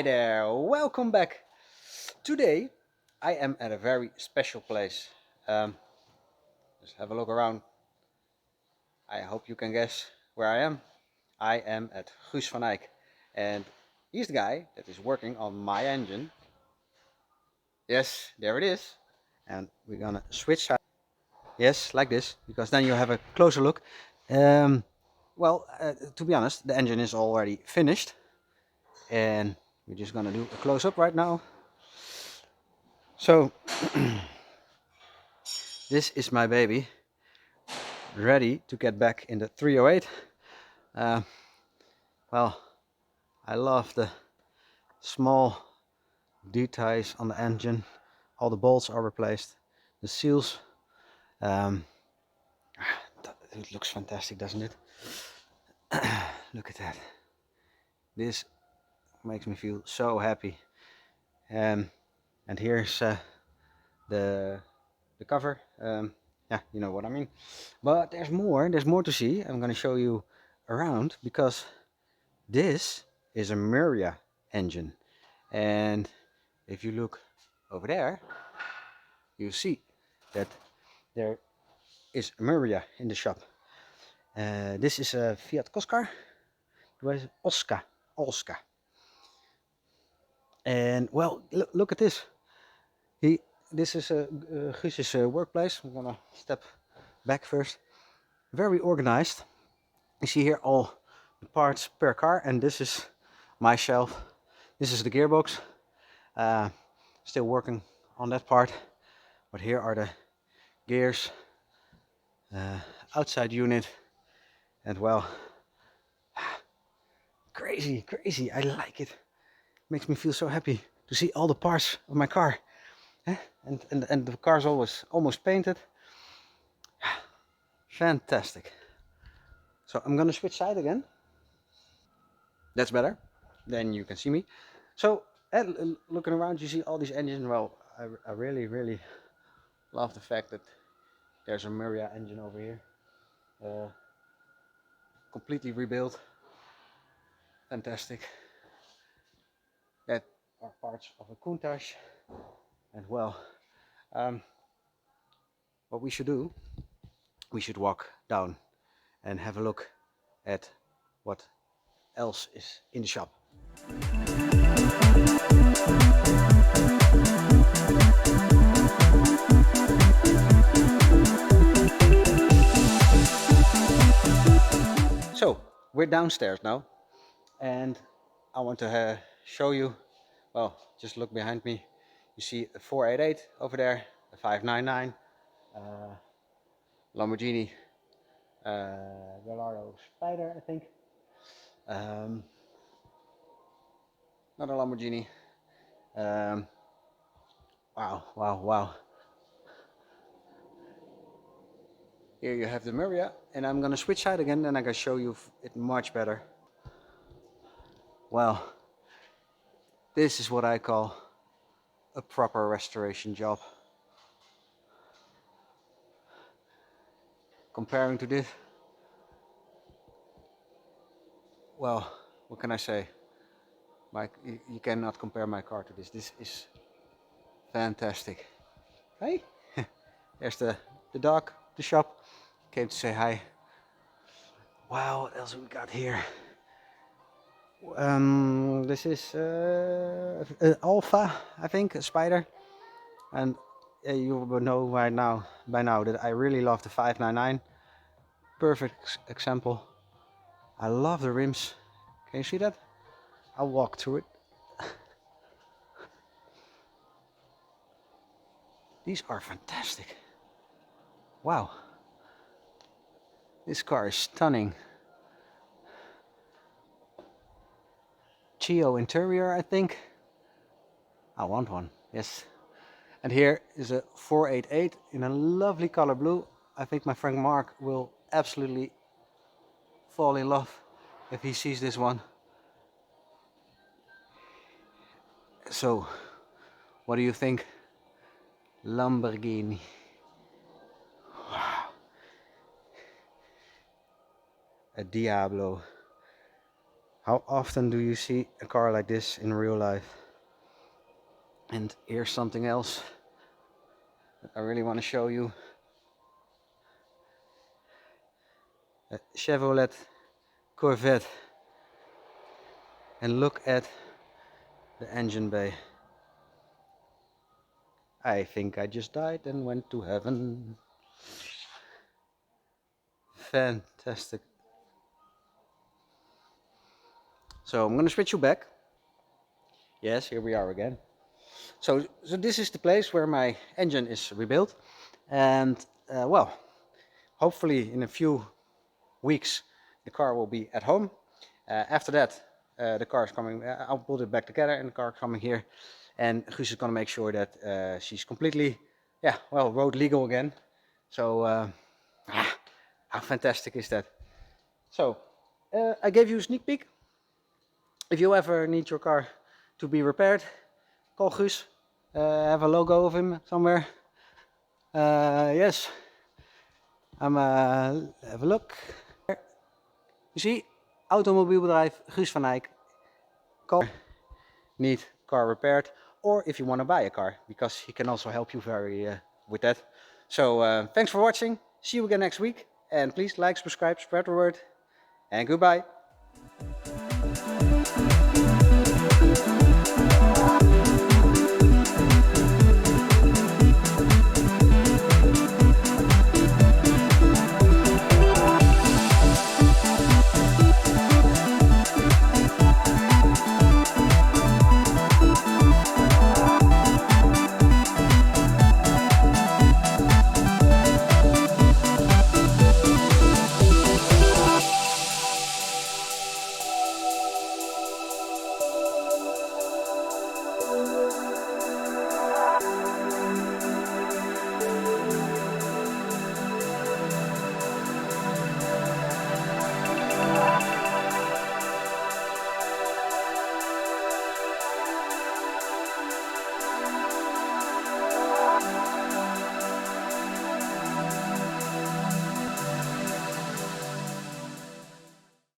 there, welcome back. Today I am at a very special place. Just have a look around. I hope you can guess where I am. I am at Guus van Eyck, and he's the guy that is working on my engine. Yes, there it is. And we're gonna switch sides. Yes, like this, because then you have a closer look. Um, to be honest, the engine is already finished, and we're just gonna do a close-up right now. So this is my baby, ready to get back in the 308. Uh, well, I love the small details on the engine. All the bolts are replaced, the seals. Um, it looks fantastic, doesn't it? Look at that. This makes me feel so happy. And here's the cover. Yeah, you know what I mean. But there's more. There's more to see. I'm gonna show you around because this is a Miria engine, and if you look over there, you see that there is a Miria in the shop. This is a Fiat Coscar. What is it? Oscar. And well, look at this. This is Guus's workplace. I'm gonna step back first. Very organized. You see here all the parts per car, and this is my shelf. This is the gearbox. Still working on that part, but here are the gears, outside unit, and well, crazy. I like it. Makes me feel so happy to see all the parts of my car. And the car's almost painted. Fantastic. So I'm gonna switch side again. That's better. Then you can see me. So looking around, you see all these engines. Well, I really love the fact that there's a Miria engine over here. Completely rebuilt. Fantastic. That are parts of a Countach. And well, what we should do, we should walk down and have a look at what else is in the shop. So we're downstairs now, and I want to show you. Well, just look behind me. You see a 488 over there, a 599, Lamborghini Gallardo Spider, I think. Another Lamborghini. Wow. Here you have the Miria, and I'm gonna switch side again, and I can show you it much better. Well, this is what I call a proper restoration job. Comparing to this, well, what can I say? You cannot compare my car to this. This is fantastic. Hey, there's the dog, the shop. Came to say hi. Wow, what else we got here? This is Alpha, I think, a Spider. And you will know by now that I really love the 599. Perfect example. I love the rims. Can you see that? I'll walk through it. These are fantastic. Wow. This car is stunning. Chio interior, I think. I want one, yes. And here is a 488 in a lovely color blue. I think my friend Mark will absolutely fall in love if he sees this one. So, what do you think? Lamborghini. Wow. A Diablo. How often do you see a car like this in real life? And here's something else that I really want to show you. A Chevrolet Corvette. And look at the engine bay. I think I just died and went to heaven. Fantastic. So I'm gonna switch you back. Yes, here we are again. So this is the place where my engine is rebuilt, and well, hopefully in a few weeks the car will be at home. After that, the car is coming. I'll put it back together, and the car is coming here, and Guus is gonna make sure that she's completely, yeah, well, road legal again. So how fantastic is that? So I gave you a sneak peek. If you ever need your car to be repaired, call Guus. Have a logo of him somewhere. Yes, I'm have a look. You see, automobielbedrijf Guus van Eyck. Call. Need car repaired, or if you want to buy a car, because he can also help you very with that. So thanks for watching. See you again next week, and please like, subscribe, spread the word, and goodbye.